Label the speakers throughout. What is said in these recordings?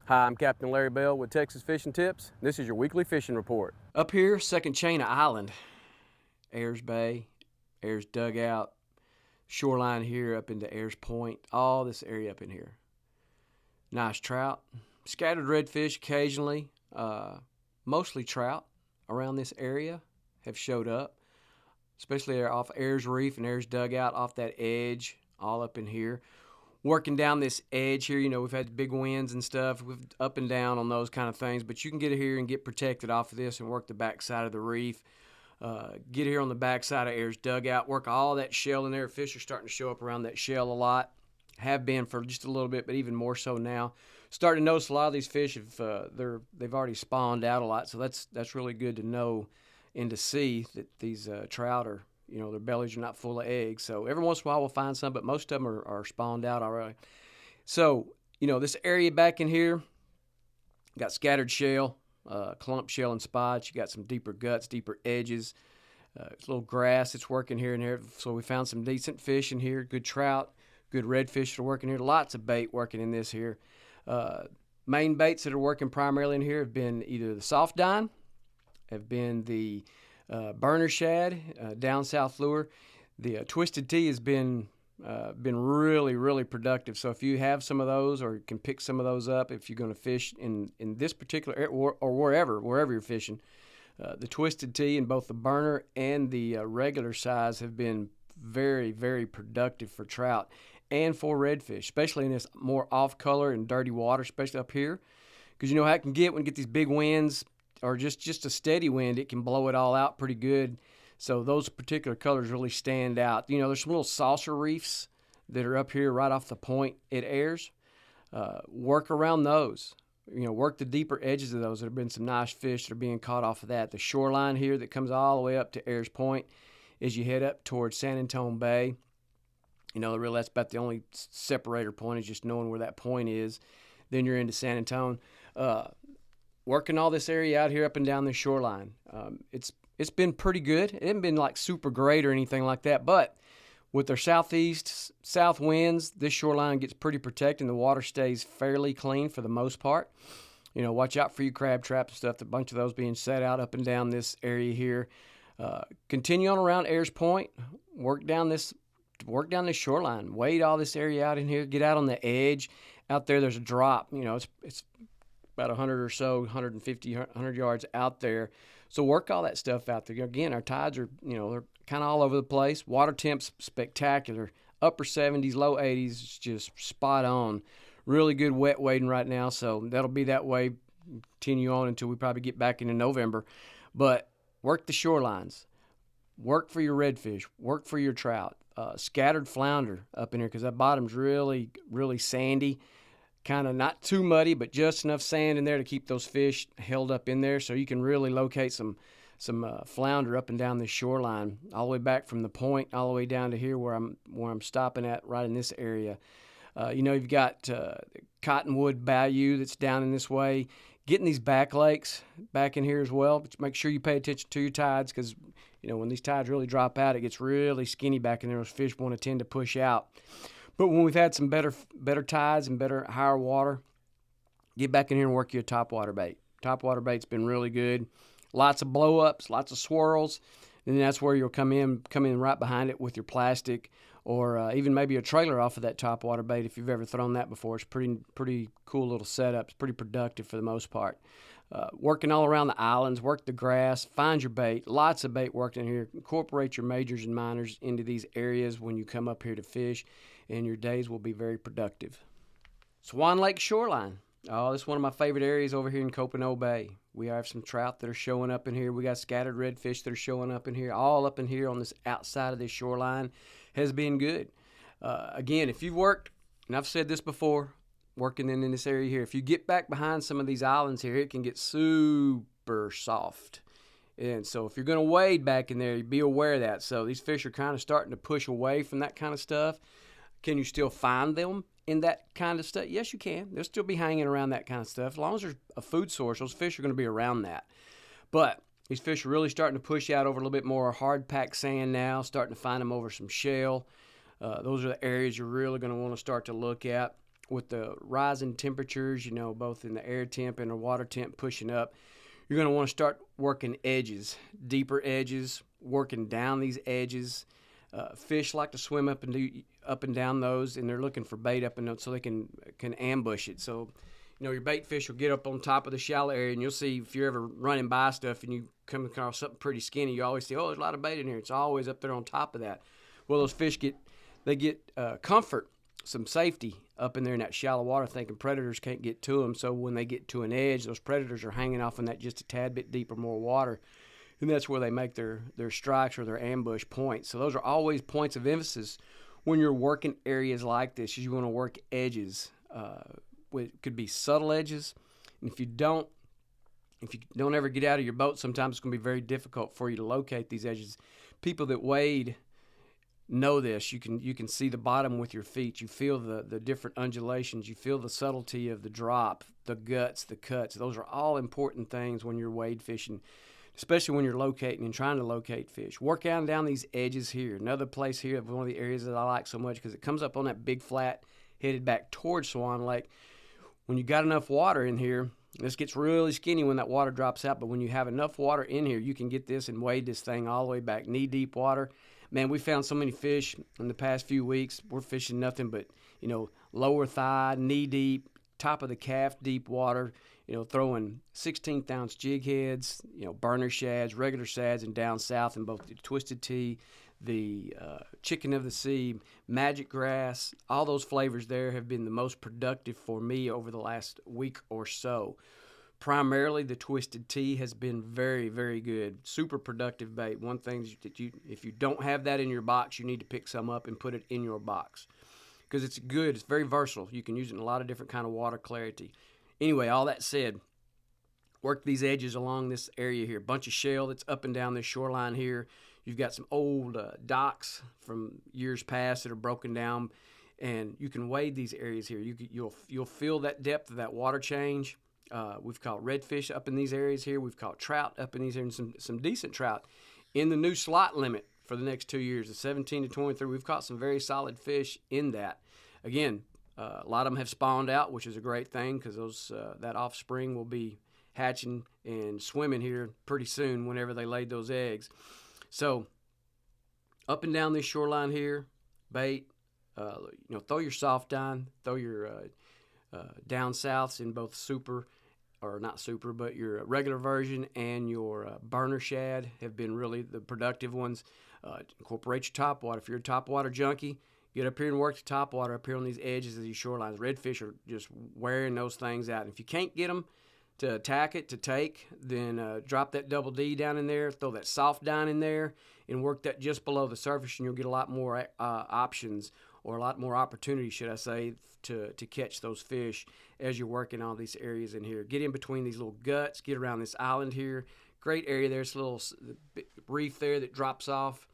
Speaker 1: Hi, I'm Captain Larry Bell with Texas Fishing Tips. This is your weekly fishing report.
Speaker 2: Up here, second chain of island, Ayers Bay, Ayers Dugout, shoreline here up into Ayers Point, all this area up in here. Nice trout, scattered redfish occasionally, mostly trout around this area have showed up, especially off Ayers Reef and Ayers Dugout, off that edge, all up in here. Working down this edge here, we've had big winds and stuff, we've up and down on those kind of things, but you can get here and get protected off of this and work the backside of the reef. Get here on the backside of Ayers Dugout, work all that shell in there. Fish are starting to show up around that shell a lot. Have been for just a little bit, but even more so now. Starting to notice a lot of these fish they've already spawned out a lot, so that's really good to know and to see that these trout are, their bellies are not full of eggs. So every once in a while we'll find some, but most of them are spawned out already. So, this area back in here, got scattered shell, clump shell and spots. You got some deeper guts, deeper edges. It's a little grass that's working here and there. So we found some decent fish in here, good trout, good redfish that are working here. Lots of bait working in this here. Main baits that are working primarily in here have been either the soft dine, have been the burner shad, down south lure. The twisted T has been really, really productive. So if you have some of those or can pick some of those up, if you're going to fish in this particular area or wherever you're fishing, the twisted T in both the burner and the regular size have been very, very productive for trout and for redfish, especially in this more off color and dirty water, especially up here. Because you know how it can get when you get these big winds or just a steady wind, it can blow it all out pretty good. So those particular colors really stand out. There's some little saucer reefs that are up here right off the point at Ayers. Work around those. Work the deeper edges of those. There have been some nice fish that are being caught off of that. The shoreline here that comes all the way up to Ayers Point as you head up towards San Antonio Bay. Really that's about the only separator point is just knowing where that point is. Then you're into San Antonio. Working all this area out here up and down the shoreline. It's been pretty good. It hasn't been like super great or anything like that, but with their south winds, this shoreline gets pretty protected and the water stays fairly clean for the most part. Watch out for your crab traps and stuff. A bunch of those being set out up and down this area here. Continue on around Ayers Point. Work down this shoreline. Wade all this area out in here. Get out on the edge. Out there's a drop. It's about 100 or so, 150, 100 yards out there. So work all that stuff out there. Again, our tides are, they're kind of all over the place. Water temps spectacular. Upper 70s, low 80s, just spot on. Really good wet wading right now, so that'll be that way. Continue on until we probably get back into November. But work the shorelines. Work for your redfish. Work for your trout. Scattered flounder up in here because that bottom's really, really sandy. Kind of not too muddy, but just enough sand in there to keep those fish held up in there so you can really locate some flounder up and down this shoreline, all the way back from the point, all the way down to here where I'm stopping at right in this area. You've got Cottonwood Bayou that's down in this way. Getting these back lakes back in here as well, but make sure you pay attention to your tides because, when these tides really drop out, it gets really skinny back in there. Those fish want to tend to push out. But when we've had some better tides and higher water, get back in here and work your topwater bait. Topwater bait's been really good. Lots of blow-ups, lots of swirls. And that's where you'll come in right behind it with your plastic or even maybe a trailer off of that topwater bait if you've ever thrown that before. It's pretty cool little setup. It's pretty productive for the most part. Working all around the islands, work the grass, find your bait. Lots of bait worked in here. Incorporate your majors and minors into these areas when you come up here to fish, and your days will be very productive. Swan Lake Shoreline. Oh, this is one of my favorite areas over here in Copano Bay. We have some trout that are showing up in here. We got scattered redfish that are showing up in here. All up in here on this outside of this shoreline has been good. Again, if you've worked, and I've said this before, working in this area here, if you get back behind some of these islands here, it can get super soft. And so if you're going to wade back in there, be aware of that. So these fish are kind of starting to push away from that kind of stuff. Can you still find them in that kind of stuff? Yes, you can. They'll still be hanging around that kind of stuff. As long as there's a food source, those fish are going to be around that. But these fish are really starting to push out over a little bit more hard-packed sand now, starting to find them over some shell. Those are the areas you're really going to want to start to look at. with the rising temperatures, you know, both in the air temp and the water temp pushing up, you're going to want to start working edges, deeper edges, working down these edges. Fish like to swim up and down those, and they're looking for bait up in those so they can ambush it. So, you know, your bait fish will get up on top of the shallow area, and you'll see if you're ever running by stuff and you come across something pretty skinny, you always see, oh, there's a lot of bait in here. It's always up there on top of that. Well, those fish get comfort, some safety up in there in that shallow water, thinking predators can't get to them. So when they get to an edge, those predators are hanging off in that just a tad bit deeper, more water. And that's where they make their strikes or their ambush points. So those are always points of emphasis when you're working areas like this. You want to work edges. It could be subtle edges. And if you don't ever get out of your boat, sometimes it's going to be very difficult for you to locate these edges. People that wade know this. You can see the bottom with your feet. You feel the different undulations. You feel the subtlety of the drop, the guts, the cuts. Those are all important things when you're wade fishing, especially when you're locating and trying to locate fish. Work out and down these edges here. Another place here, one of the areas that I like so much because it comes up on that big flat headed back towards Swan Lake. When you got enough water in here, this gets really skinny when that water drops out, but when you have enough water in here, you can get this and wade this thing all the way back, knee-deep water. Man, we found so many fish in the past few weeks. We're fishing nothing but, you know, lower thigh, knee-deep, top of the calf deep water, you know, throwing 16th-ounce jig heads, you know, burner shads, regular shads, and down south in both the twisted tea, the chicken of the sea, magic grass. All those flavors there have been the most productive for me over the last week or so. Primarily, the twisted tea has been very, very good. Super productive bait. One thing that if you don't have that in your box, you need to pick some up and put it in your box because it's good. It's very versatile. You can use it in a lot of different kind of water clarity. Anyway, all that said, work these edges along this area here. Bunch of shell that's up and down this shoreline here. You've got some old docks from years past that are broken down, and you can wade these areas here. You'll feel that depth of that water change. We've caught redfish up in these areas here. We've caught trout up in these areas, and some decent trout in the new slot limit for the next 2 years, the 17 to 23. We've caught some very solid fish in that. Again, a lot of them have spawned out, which is a great thing because that offspring will be hatching and swimming here pretty soon whenever they laid those eggs. So up and down this shoreline here, bait, throw your soft dine, throw your down souths in both super, or not super, but your regular version and your burner shad have been really the productive ones. Incorporate your topwater. If you're a topwater junkie, get up here and work the topwater up here on these edges of these shorelines. Redfish are just wearing those things out. And if you can't get them to attack it, to take, then drop that double D down in there, throw that soft dine in there, and work that just below the surface, and you'll get a lot more options, or a lot more opportunity, should I say, to catch those fish as you're working all these areas in here. Get in between these little guts, get around this island here. Great area there. It's a little reef there that drops off.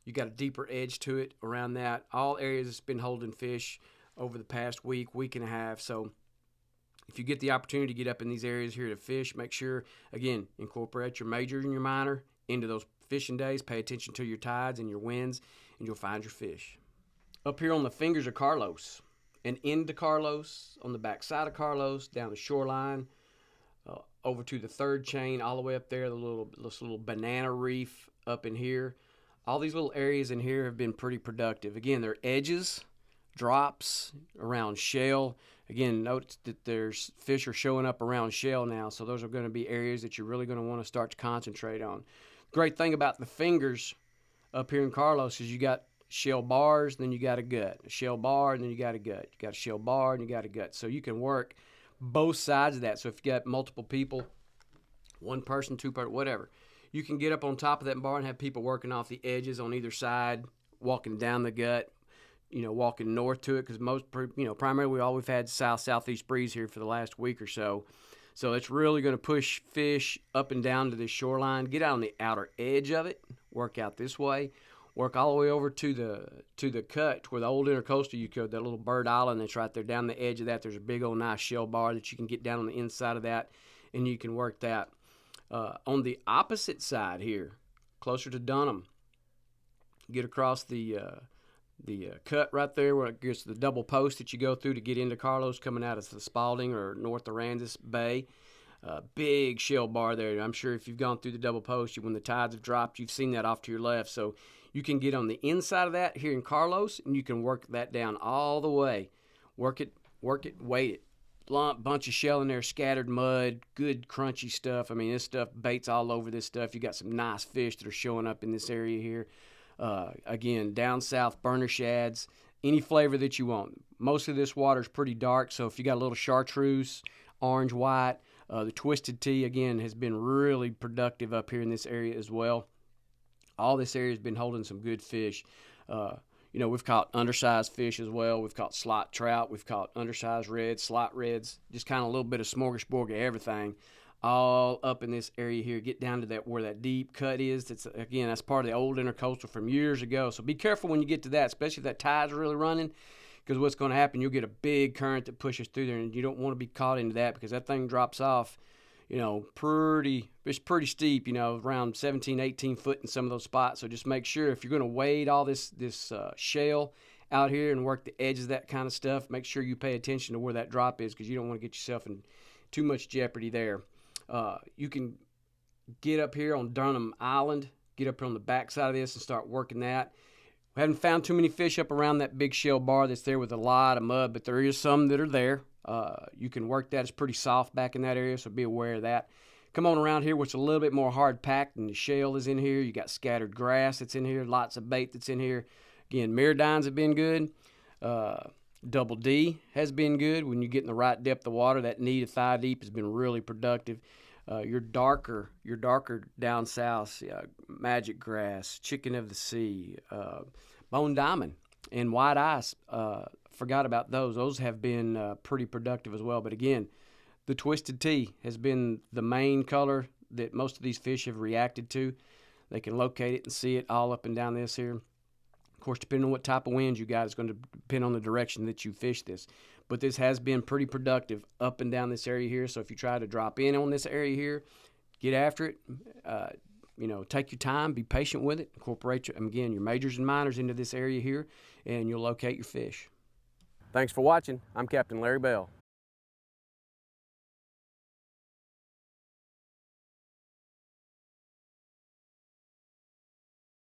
Speaker 2: You got a deeper edge to it around that. All areas that's been holding fish over the past week and a half. So if you get the opportunity to get up in these areas here to fish, make sure, again, incorporate your major and your minor into those fishing days. Pay attention to your tides and your winds, and you'll find your fish. Up here on the fingers of Carlos, and into Carlos, on the back side of Carlos, down the shoreline, over to the third chain, all the way up there, this little banana reef up in here. All these little areas in here have been pretty productive. Again, they're edges, drops around shell. Again, note that there's fish are showing up around shell now, so those are going to be areas that you're really going to want to start to concentrate on. Great thing about the fingers up here in Carlos is you got shell bars, then you got a gut. A shell bar, and then you got a gut. You got a shell bar, and you got a gut. So you can work both sides of that. So if you got multiple people, one person, two person, whatever, you can get up on top of that bar and have people working off the edges on either side, walking down the gut, walking north to it, because primarily all we've had southeast breeze here for the last week or so. So it's really going to push fish up and down to this shoreline. Get out on the outer edge of it, work out this way, work all the way over to the cut where the old intercoastal you could, that little bird island that's right there down the edge of that. There's a big old nice shell bar that you can get down on the inside of that, and you can work that. On the opposite side here, closer to Dunham, get across the cut right there where it gets to the double post that you go through to get into Carlos, coming out of the Spalding or North Aransas Bay. Big shell bar there. I'm sure if you've gone through the double post, when the tides have dropped, you've seen that off to your left. So you can get on the inside of that here in Carlos, and you can work that down all the way. Work it, weight it. Bunch of shell in there, scattered mud, good crunchy stuff. I mean, this stuff, baits all over this stuff. You got some nice fish that are showing up in this area here. Again, down south, burner shads, any flavor that you want. Most of this water is pretty dark, so if you got a little chartreuse, orange, white, the twisted tea, again, has been really productive up here in this area as well. All this area has been holding some good fish. We've caught undersized fish as well. We've caught slot trout. We've caught undersized reds, slot reds, just kind of a little bit of smorgasbord of everything, all up in this area here. Get down to that where that deep cut is. That's part of the old intercoastal from years ago. So be careful when you get to that, especially if that tide's really running, because what's going to happen, you'll get a big current that pushes through there, and you don't want to be caught into that because that thing drops off, it's pretty steep, around 17, 18 foot in some of those spots. So just make sure if you're going to wade all this shale out here and work the edges of that kind of stuff, make sure you pay attention to where that drop is because you don't want to get yourself in too much jeopardy there. You can get up here on Dunham Island, get up here on the back side of this and start working that. We haven't found too many fish up around that big shell bar that's there with a lot of mud, but there is some that are there. You can work that. It's pretty soft back in that area, so be aware of that. Come on around here, which is a little bit more hard packed, and the shale is in here. You got scattered grass that's in here, lots of bait that's in here. Again, Mirrodines have been good. Double D has been good. When you get in the right depth of water, that knee to thigh deep has been really productive. Your darker down south, magic grass, chicken of the sea, bone diamond, and white ice. Forgot about those. Those have been pretty productive as well. But again, the twisted tea has been the main color that most of these fish have reacted to. They can locate it and see it all up and down this here. Of course, depending on what type of winds you got, it's going to depend on the direction that you fish this. But this has been pretty productive up and down this area here. So if you try to drop in on this area here, get after it. Take your time, be patient with it. Incorporate, your majors and minors into this area here, and you'll locate your fish.
Speaker 1: Thanks for watching. I'm Captain Larry Bell.